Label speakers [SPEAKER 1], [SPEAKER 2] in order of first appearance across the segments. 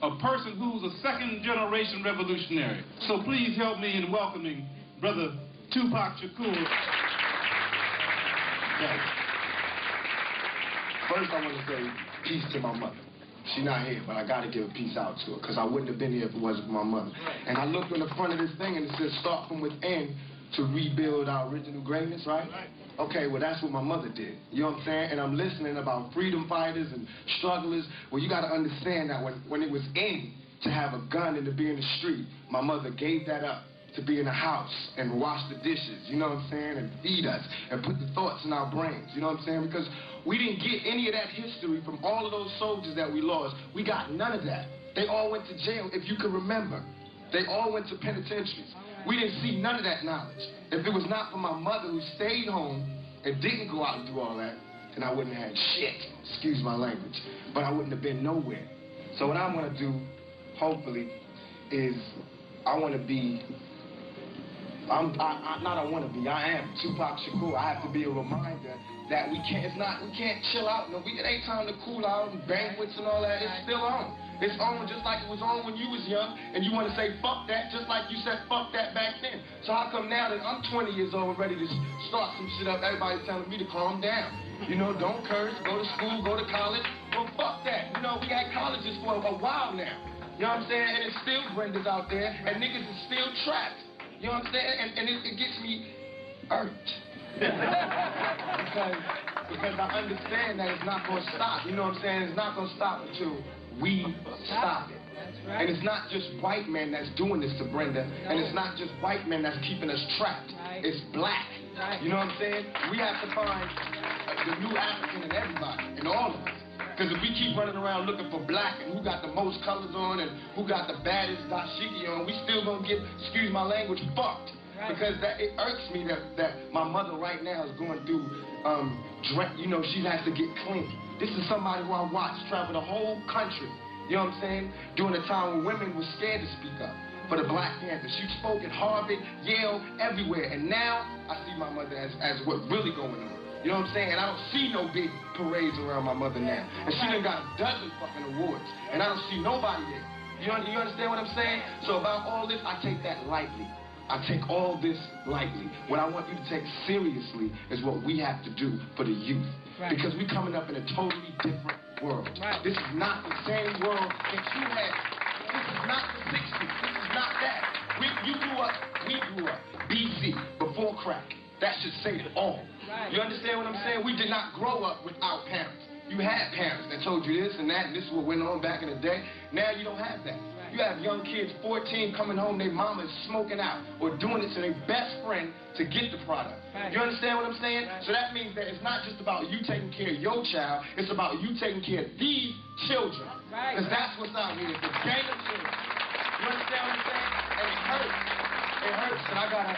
[SPEAKER 1] a person who's a second-generation revolutionary. So please help me in welcoming Brother Tupac Shakur.
[SPEAKER 2] Yes. First, I want to say peace to my mother. She's not here, but I got to give a peace out to her, because I wouldn't have been here if it wasn't for my mother. And I looked on the front of this thing, and it says, start from within to rebuild our original greatness, right? Okay, well, that's what my mother did. You know what I'm saying? And I'm listening about freedom fighters and strugglers. Well, you got to understand that when it was in to have a gun and to be in the street, my mother gave that up to be in the house and wash the dishes, you know what I'm saying, and feed us and put the thoughts in our brains, you know what I'm saying? Because we didn't get any of that history from all of those soldiers that we lost. We got none of that. They all went to jail, if you can remember. They all went to penitentiaries. We didn't see none of that knowledge. If it was not for my mother who stayed home and didn't go out and do all that, then I wouldn't have had shit, excuse my language, but I wouldn't have been nowhere. So what I want to do, hopefully, is I want to be, I am Tupac Shakur. I have to be a reminder that we can't chill out. No, it ain't time to cool out and banquets and all that. It's still on. It's on just like it was on when you was young, and you want to say fuck that just like you said fuck that back then. So how come now that I'm 20 years old ready to start some shit up, everybody's telling me to calm down? You know, don't curse, go to school, go to college. Well, fuck that. You know, we had colleges for a while now. You know what I'm saying? And it's still Brenda's out there, and niggas is still trapped. You know what I'm saying? And it gets me irked. because I understand that it's not going to stop. You know what I'm saying? It's not going to stop until we stop it. Right. And it's not just white men that's doing this to Brenda, and it's not just white men that's keeping us trapped. Right. It's black. Right. You know what I'm saying? We have to find the new African in everybody, in all of us. Because if we keep running around looking for black and who got the most colors on and who got the baddest dashiki on, we still gonna get, excuse my language, fucked. Right. Because it irks me that my mother right now is going through, you know, she has to get clean. This is somebody who I watched travel the whole country, you know what I'm saying, during a time when women were scared to speak up for the Black Panthers. She spoke at Harvard, Yale, everywhere, and now I see my mother as what's really going on. You know what I'm saying? And I don't see no big parades around my mother now. And she done got a dozen fucking awards. And I don't see nobody there. You understand what I'm saying? So about all this, I take that lightly. I take all this lightly. What I want you to take seriously is what we have to do for the youth. Right. Because we're coming up in a totally different world. Right. This is not the same world that you had. This is not the 60s. This is not that. We grew up BC, before crack. That should say it all. Right. You understand what I'm saying? We did not grow up without parents. You had parents that told you this and that, and this is what went on back in the day. Now you don't have that. Right. You have young kids, 14, coming home, their mama is smoking out or doing it to their best friend to get the product. Right. You understand what I'm saying? Right. So that means that it's not just about you taking care of your child, it's about you taking care of these children. Because that's what's out here. It's a gang of children. You understand what I'm saying? And it hurts. It hurts. And I gotta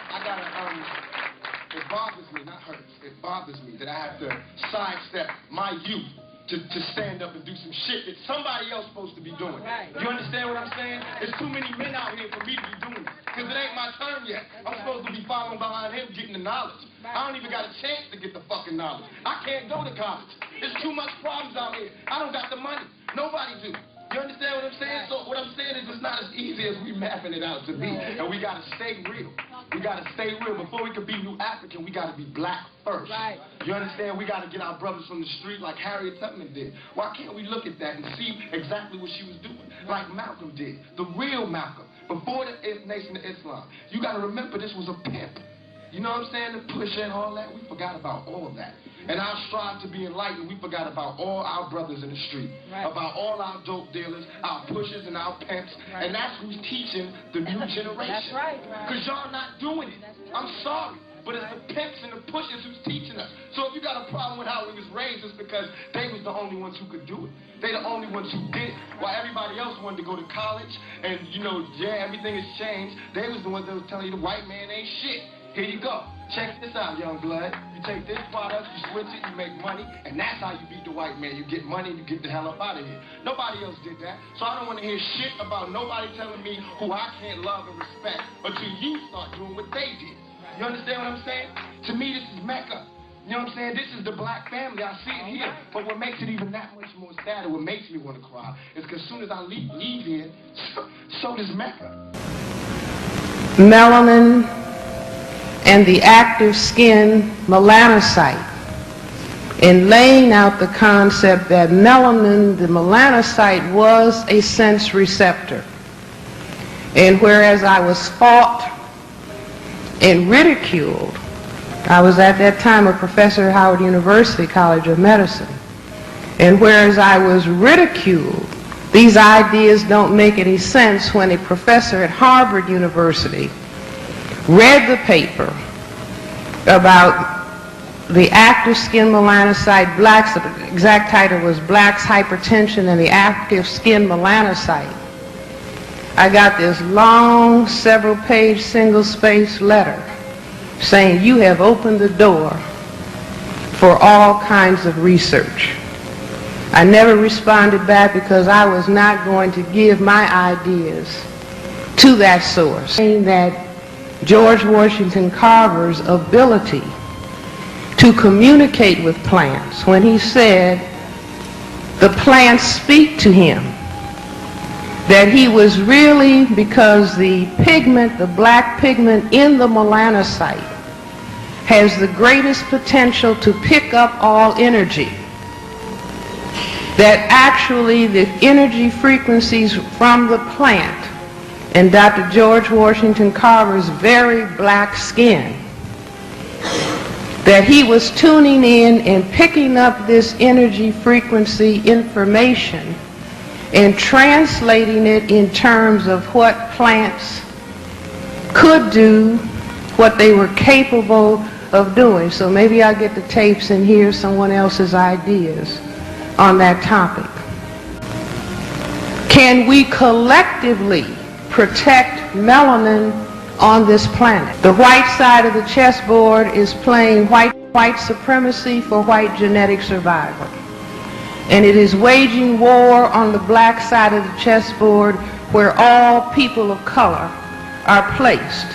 [SPEAKER 2] it bothers me, not hurts, it bothers me that I have to sidestep my youth to stand up and do some shit that somebody else is supposed to be doing. Right. You understand what I'm saying? There's too many men out here for me to be doing it. Because it ain't my turn yet. I'm supposed to be following behind him getting the knowledge. I don't even got a chance to get the fucking knowledge. I can't go to college. There's too much problems out here. I don't got the money. Nobody do. You understand what I'm saying? So what I'm saying is it's not as easy as we mapping it out to be. And we got to stay real. We got to stay real. Before we can be New African, we got to be black first. Right. You understand? We got to get our brothers from the street like Harriet Tubman did. Why can't we look at that and see exactly what she was doing? Like Malcolm did. The real Malcolm. Before the Nation of Islam. You got to remember this was a pimp. You know what I'm saying? The pusher and all that. We forgot about all of that. And our strive to be enlightened, we forgot about all our brothers in the street, right. About all our dope dealers, our pushers and our pimps, right. And that's who's teaching the new generation.
[SPEAKER 3] That's right.
[SPEAKER 2] Because y'all not doing it. I'm sorry, but it's the pimps and the pushers who's teaching us. So if you got a problem with how we was raised, it's because they was the only ones who could do it. They the only ones who did it. While everybody else wanted to go to college and, you know, yeah, everything has changed, they was the ones that was telling you the white man ain't shit. Here you go. Check this out, young blood. You take this product, you switch it, you make money, and that's how you beat the white man. You get money, you get the hell up out of here. Nobody else did that. So I don't want to hear shit about nobody telling me who I can't love and respect until you start doing what they did. You understand what I'm saying? To me, this is Mecca. You know what I'm saying? This is the black family. I see it here. But what makes it even that much more sad, what makes me want to cry, is because as soon as I leave here, so does Mecca.
[SPEAKER 3] Melanin and the active skin melanocyte, in laying out the concept that melanin, the melanocyte, was a sense receptor. And whereas I was fought and ridiculed, I was at that time a professor at Howard University College of Medicine, and whereas I was ridiculed, these ideas don't make any sense when a professor at Harvard University read the paper about the active skin melanocyte, blacks, the exact title was Blacks, Hypertension, and the Active Skin Melanocyte. I got this long, several-page, single-spaced letter saying, you have opened the door for all kinds of research. I never responded back because I was not going to give my ideas to that source. Saying that George Washington Carver's ability to communicate with plants, when he said the plants speak to him, that he was really, because the pigment, the black pigment in the melanocyte has the greatest potential to pick up all energy, that actually the energy frequencies from the plant and Dr. George Washington Carver's very black skin, that he was tuning in and picking up this energy frequency information and translating it in terms of what plants could do, what they were capable of doing. So maybe I'll get the tapes and hear someone else's ideas on that topic. Can we collectively protect melanin on this planet? The white side of the chessboard is playing white supremacy for white genetic survival. And it is waging war on the black side of the chessboard where all people of color are placed.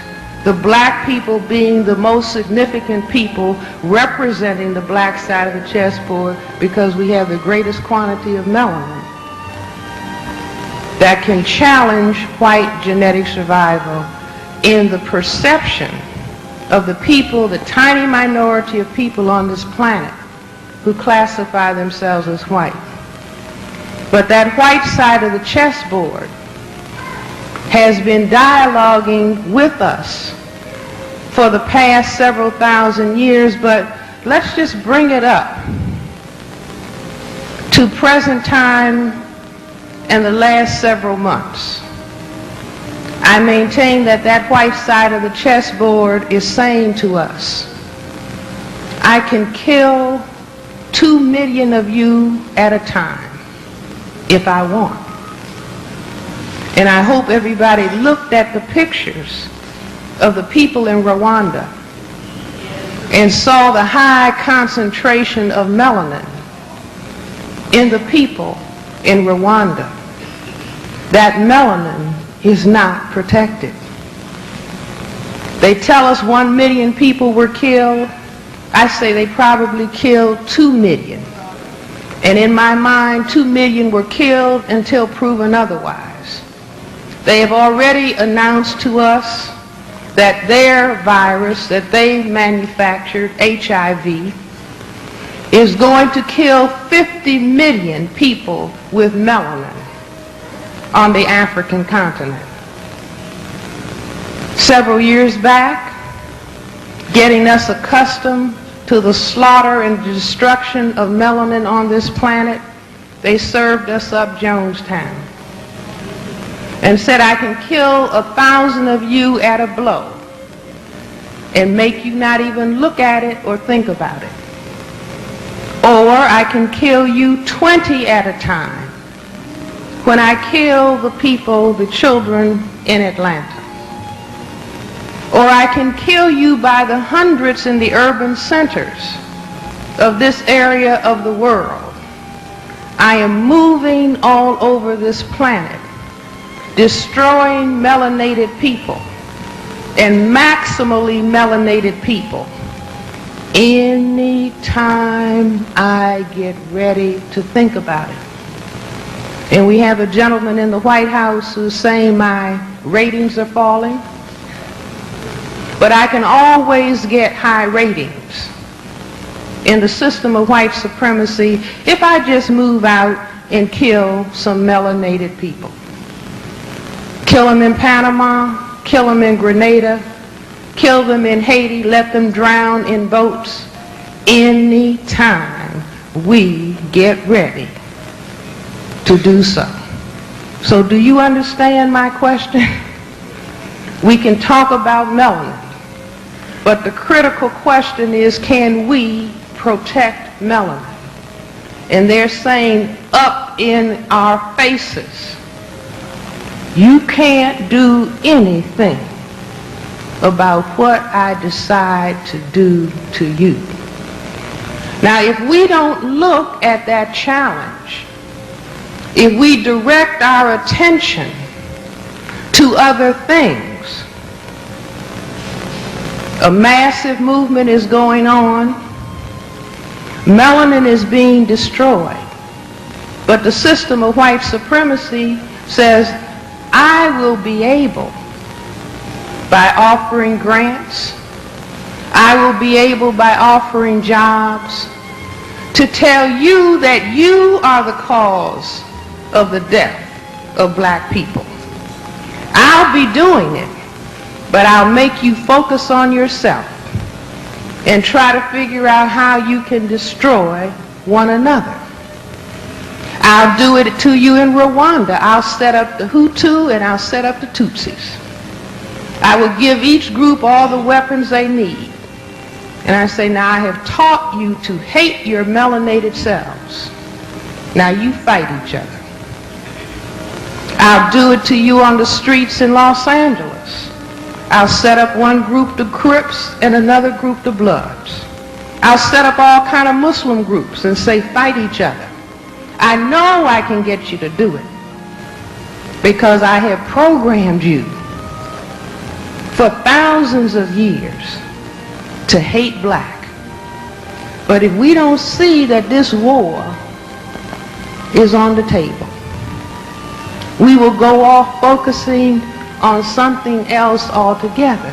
[SPEAKER 3] The black people being the most significant people representing the black side of the chessboard because we have the greatest quantity of melanin that can challenge white genetic survival in the perception of the people, the tiny minority of people on this planet who classify themselves as white. But that white side of the chessboard has been dialoguing with us for the past several thousand years, but let's just bring it up to present time and the last several months. I maintain that that white side of the chessboard is saying to us, I can kill 2 million of you at a time if I want. And I hope everybody looked at the pictures of the people in Rwanda and saw the high concentration of melanin in the people in Rwanda. That melanin is not protected. They tell us 1 million people were killed. I say they probably killed 2 million. And in my mind, 2 million were killed until proven otherwise. They have already announced to us that their virus that they manufactured, HIV, is going to kill 50 million people with melanin on the African continent. Several years back, getting us accustomed to the slaughter and destruction of melanin on this planet, they served us up Jonestown and said, I can kill 1,000 of you at a blow and make you not even look at it or think about it. Or I can kill you 20 at a time when I kill the people, the children in Atlanta. Or I can kill you by the hundreds in the urban centers of this area of the world. I am moving all over this planet, destroying melanated people and maximally melanated people Anytime I get ready to think about it. And we have a gentleman in the White House who's saying my ratings are falling. But I can always get high ratings in the system of white supremacy if I just move out and kill some melanated people. Kill them in Panama, kill them in Grenada, kill them in Haiti, let them drown in boats. Anytime we get ready to do so. So do you understand my question? We can talk about melanin, but the critical question is, can we protect melanin? And they're saying up in our faces, you can't do anything about what I decide to do to you. Now, if we don't look at that challenge, if we direct our attention to other things, a massive movement is going on. Melanin is being destroyed. But the system of white supremacy says, I will be able, by offering grants, I will be able by offering jobs, to tell you that you are the cause of the death of black people. I'll be doing it, but I'll make you focus on yourself and try to figure out how you can destroy one another. I'll do it to you in Rwanda. I'll set up the Hutu and I'll set up the Tutsis. I will give each group all the weapons they need. And I say, now I have taught you to hate your melanated selves. Now you fight each other. I'll do it to you on the streets in Los Angeles. I'll set up one group, the Crips, and another group, the Bloods. I'll set up all kind of Muslim groups and say, fight each other. I know I can get you to do it because I have programmed you for thousands of years to hate black. But if we don't see that this war is on the table, we will go off focusing on something else altogether.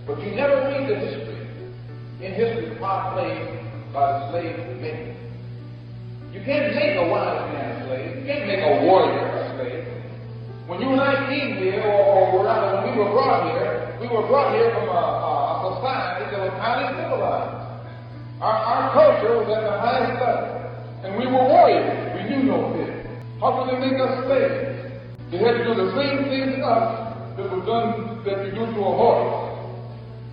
[SPEAKER 4] But you never read the history. In history, part played by the slave maker. You can't make a wise man a slave. You can't make a warrior a slave. When you and I came here, or rather when we were brought here from a society that was highly civilized. Our culture was at the highest level. And we were warriors. We knew no fear. How could they make us slaves? They had to do the same thing to us that was done that you do to a horse.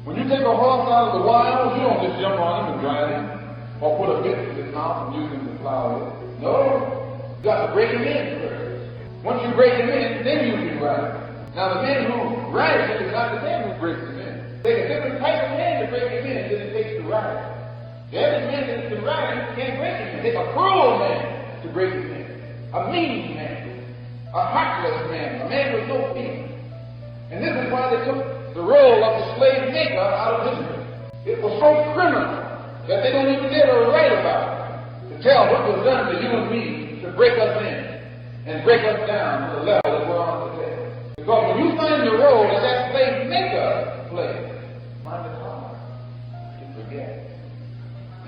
[SPEAKER 4] When you take a horse out of the wild, you don't just jump on him and drive him, or put a bit in his mouth and use him to plow it. No, you got to break him in first. Once you break him in, then you can ride him. Now the man who rides him is not the man who breaks him in. Take a different type of man to break him in than it takes to ride him. The other man that can ride him can't break him in. It takes a cruel man to break him in. A mean man. A heartless man. A man with no feeling. And this is why they took the role of the slave maker out of history. It was so criminal that they don't even dare to write about it, to tell what was done to you and me to break us in and break us down to the level that we're on today. Because when you find the role that that slave maker played, find it hard to forget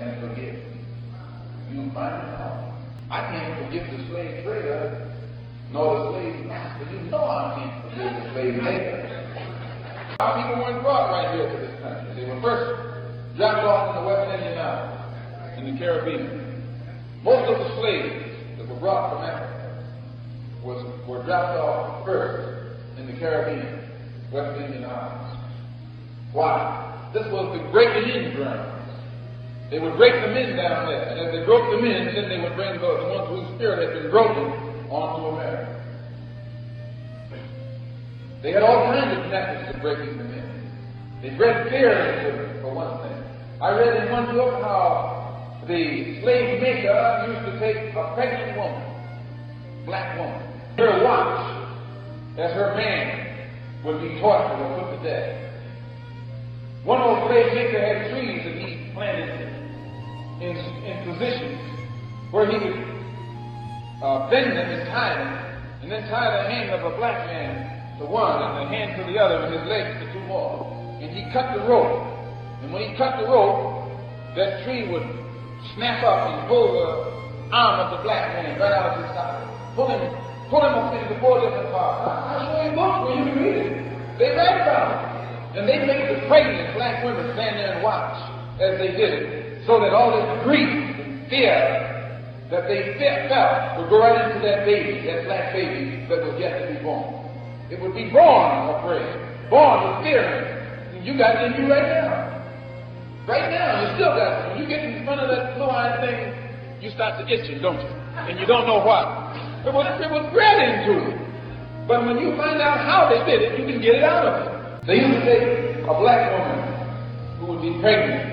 [SPEAKER 4] and forgive. You find it hard. I can't forgive the slave trader nor the slave master. You know I can't forgive the slave maker. Our people weren't brought right here to this country. They were first dropped off in the West Indian Islands, in the Caribbean. Most of the slaves that were brought from Africa were dropped off first in the Caribbean, West Indian Islands. Why? This was the breaking in ground. They would break them in down there, and as they broke them in, then they would bring the ones whose spirit had been broken onto America. They had all kinds of methods of breaking them in. They bred fear into them, for one thing. I read in one book how the slave maker used to take a pregnant woman, black woman, her watch as her man would be tortured or put to death. One old slave maker had trees that he planted in positions where he would bend them and tie them, and then tie the hand of a black man to one and the hand to the other and his legs to two more. And he cut the rope. And when he cut the rope, that tree would snap up and pull the arm of the black man right out of his side. Pull him up into 4 different parts. I'll show you books where you can read it. They write about it. And they made the pregnant black women stand there and watch as they did it, so that all this grief and fear that they felt would go right into that baby, that black baby that was yet to be born. It would be born afraid, born with fear. And you got it in you right now. Right now, you still got it. When you get in front of that blue-eyed thing, you start to itching, don't you? And you don't know why. It was bred into you. But when you find out how they did it, you can get it out of it. They used to take a black woman who would be pregnant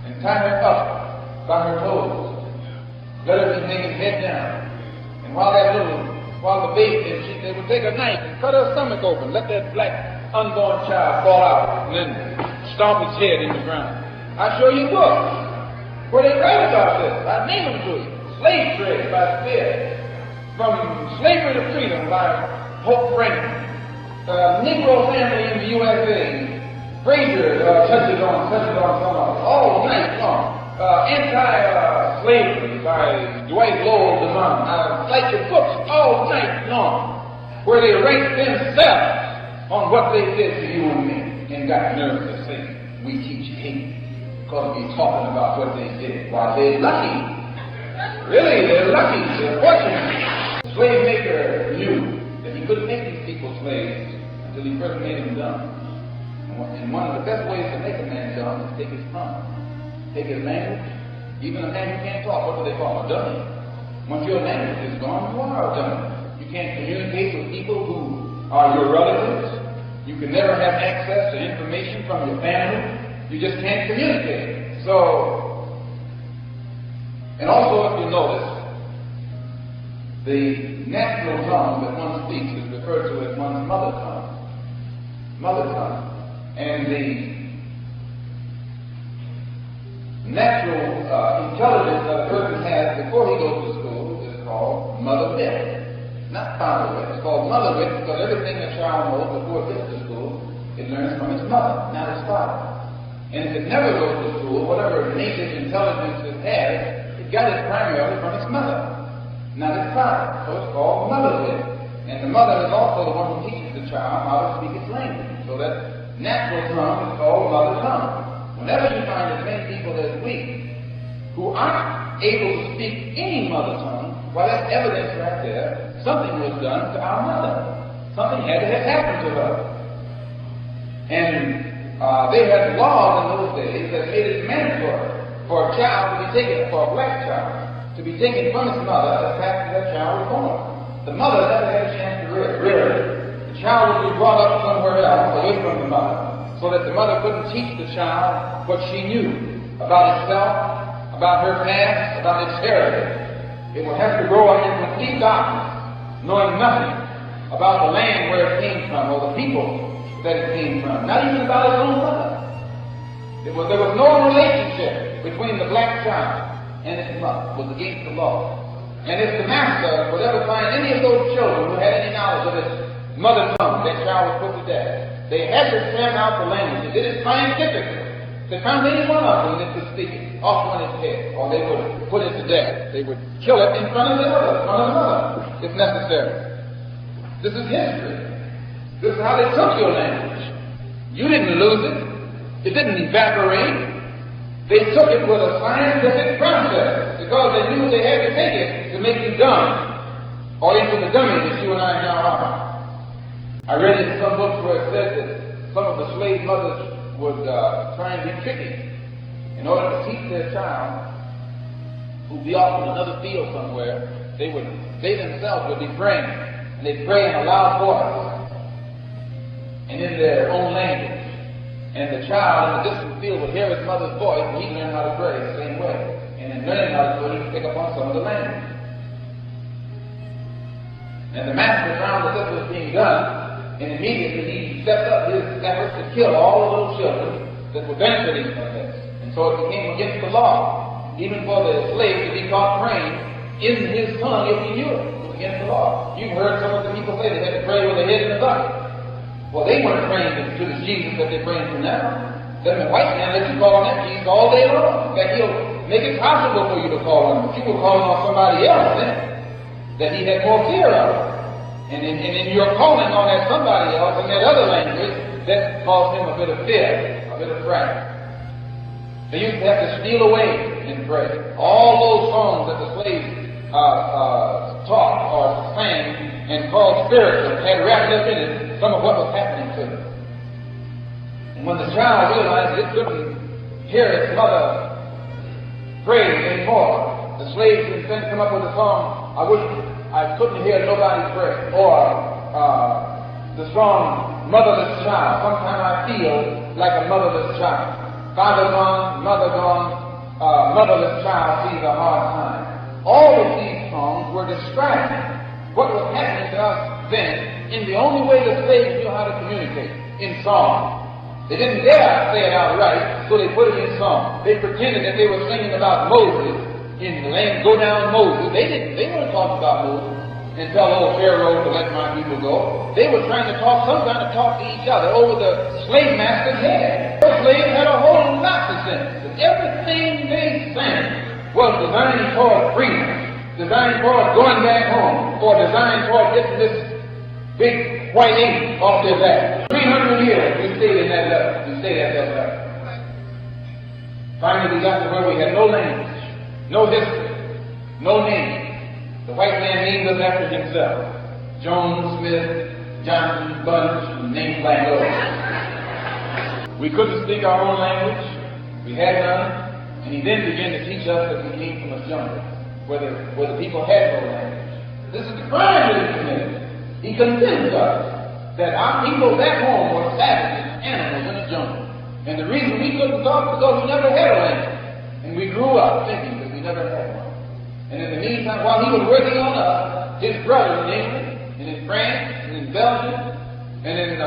[SPEAKER 4] and tie her up by her toes. Let her be hanging head down. And while the baby, they would take a knife and cut her stomach open, let that black unborn child fall out, and then stomp its head in the ground. I'll show you books where they write about this. I'll name them to you. Slave Trade by Spear. From Slavery to Freedom by Hope Franklin. Negro Family in the USA. Frazier touches on some of it all night long. Anti-Slavery by Dwight Lowell DeMond. Like the books all night long, where they rate themselves on what they did to you and me, and got nerve to say, we teach hate, because we're talking about what they did. Why, they're lucky. Really, they're lucky. They're fortunate. The slave maker knew that he couldn't make these people slaves until he first made them dumb. And one of the best ways to make a man dumb is take his tongue, take his language. Even a man who can't talk, what do they call him? A dummy. Once your language is gone, you are a dummy. You can't communicate with people who are your relatives. You can never have access to information from your family. You just can't communicate. So, and also if you notice, the natural tongue that one speaks is referred to as one's mother tongue. Mother tongue. And the natural intelligence that a person has before he goes to school is called mother wit. Not father wit. It's called mother wit because everything a child knows before it gets to school, it learns from its mother, not its father. And if it never goes to school, whatever native intelligence it has, it got it primarily from its mother, not its father. So it's called mother wit. And the mother is also the one who teaches the child how to speak its language. So that natural tongue is called mother tongue. Whenever you find as many people as we who aren't able to speak any mother tongue, well, that's evidence right there. Something was done to our mother. Something had to have happened to her. And they had laws in those days that made it mandatory for a child to be taken, for a black child, to be taken from his mother as fast as that child was born. The mother never had a chance to rear it. The child would be brought up somewhere else, away from the mother, so that the mother couldn't teach the child what she knew about itself, about her past, about its heritage. It would have to grow up in complete darkness, knowing nothing about the land where it came from or the people that it came from, not even about its own mother. There was no relationship between the black child and its mother. It was against the law. And if the master would ever find any of those children who had any knowledge of its mother tongue, that child was put to death. They had to stamp out the language. They did it scientifically. If they found any one of them that could speak it, off on its head, or they would put it to death. They would kill it in front of the other, in front of the mother, if necessary. This is history. This is how they took your language. You didn't lose it. It didn't evaporate. They took it with a scientific process because they knew they had to take it to make you dumb, or into the dummy that you and I now are. I read in some books where it said that some of the slave mothers would try and be tricky in order to teach their child, who'd be off in another field somewhere. They themselves would be praying, and they'd pray in a loud voice and in their own language. And the child in the distant field would hear his mother's voice, and he'd learn how to pray the same way. And in learning how to do it, he'd pick up on some of the language. And the master found that this was being done, and immediately he stepped up his efforts to kill all of those children that were benefiting from this. And so it became against the law, even for the slave to be caught praying in his tongue if he knew it. It was against the law. You've heard some of the people say they had to pray with their head in the bucket. Well, they weren't praying to the Jesus that they're praying to now. Then the white man lets you call on that Jesus all day long. That he'll make it possible for you to call on him. But you were calling on somebody else then, that he had more fear of. And then you're calling on that somebody else in that other language that caused him a bit of fear, a bit of fright. They used to have to steal away and pray. All those songs that the slaves taught or sang and called spiritual had wrapped up in it some of what was happening to them. And when the child realized it couldn't hear its mother pray anymore, the slaves would then come up with a song, I couldn't hear nobody pray, or the song, Motherless Child. Sometimes I feel like a motherless child. Father gone, mother gone, motherless child sees a hard time. All of these songs were describing what was happening to us then in the only way the slaves knew how to communicate, in song. They didn't dare say it outright, so they put it in song. They pretended that they were singing about Moses in the land, go down Moses. They weren't talking about Moses and tell old Pharaoh to let my people go. They were trying to talk to each other over the slave master's head. Those slaves had a whole lot to sense. And everything they sang was designed toward freedom, designed toward going back home, or designed toward getting this big white ink off their back. 300 years we stayed in that level. We stayed at that level. Finally we got to where we had no language, no history, no name. The white man named us after himself. Jones, Smith, Johnson, Bunch, and names like those. We couldn't speak our own language. We had none. And he then began to teach us that we came from a jungle, where the people had no language. This is the crime that he committed. He convinced us that our people back home were savages, animals in the jungle. And the reason we couldn't talk was because we never had a language. And we grew up thinking that we never had one. And in the meantime, while he was working on us, his brothers in England, and in France, and in Belgium, and in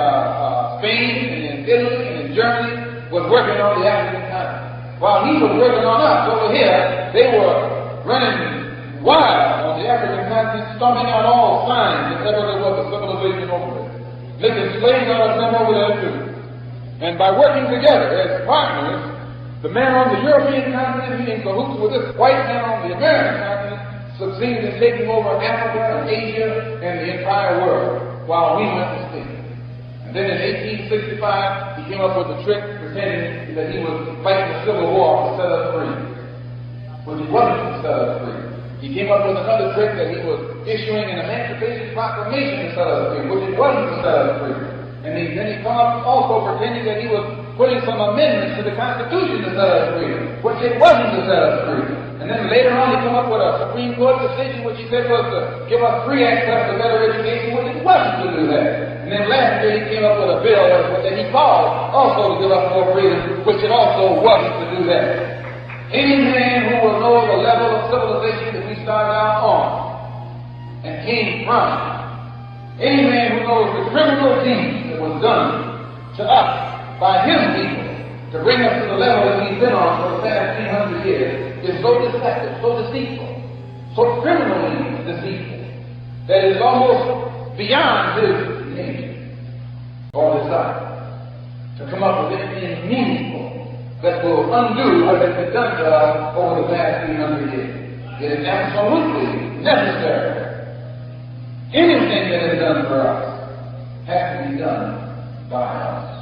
[SPEAKER 4] Spain, and in Italy, and in Germany, was working on the African continent. While he was working on us over here, they were running wild on the African continent, stomping out all signs that ever there was a civilization over there, making slaves out of them over there too. And by working together as partners, the man on the European continent, he in cahoots with this white man on the American continent, succeeded in taking over Africa and Asia and the entire world, while we went to sleep. And then in 1865, he came up with a trick pretending that he was fighting the Civil War to set us free. But he wasn't to set us free. He came up with another trick that he was issuing an Emancipation Proclamation to set us free, which it wasn't to set us free. And then he came up also pretending that he was putting some amendments to the Constitution to set us free, which it wasn't to set us free. And then later on he came up with a Supreme Court decision which he said was to give us free access to better education, which it wasn't to do that. And then last year he came up with a bill that he called also to give us more freedom, which it also wasn't to do that. Any man who will know the level of civilization that we started out on and came from, any man who knows the criminal deeds that was done to us by his people to bring us to the level that we've been on for the past 300 years is so deceptive, so deceitful, so criminally deceitful, that it is almost beyond his nature or desire to come up with anything meaningful that will undo what has been done to us over the past 300 years. It is absolutely necessary. Anything that is done for us has to be done by us.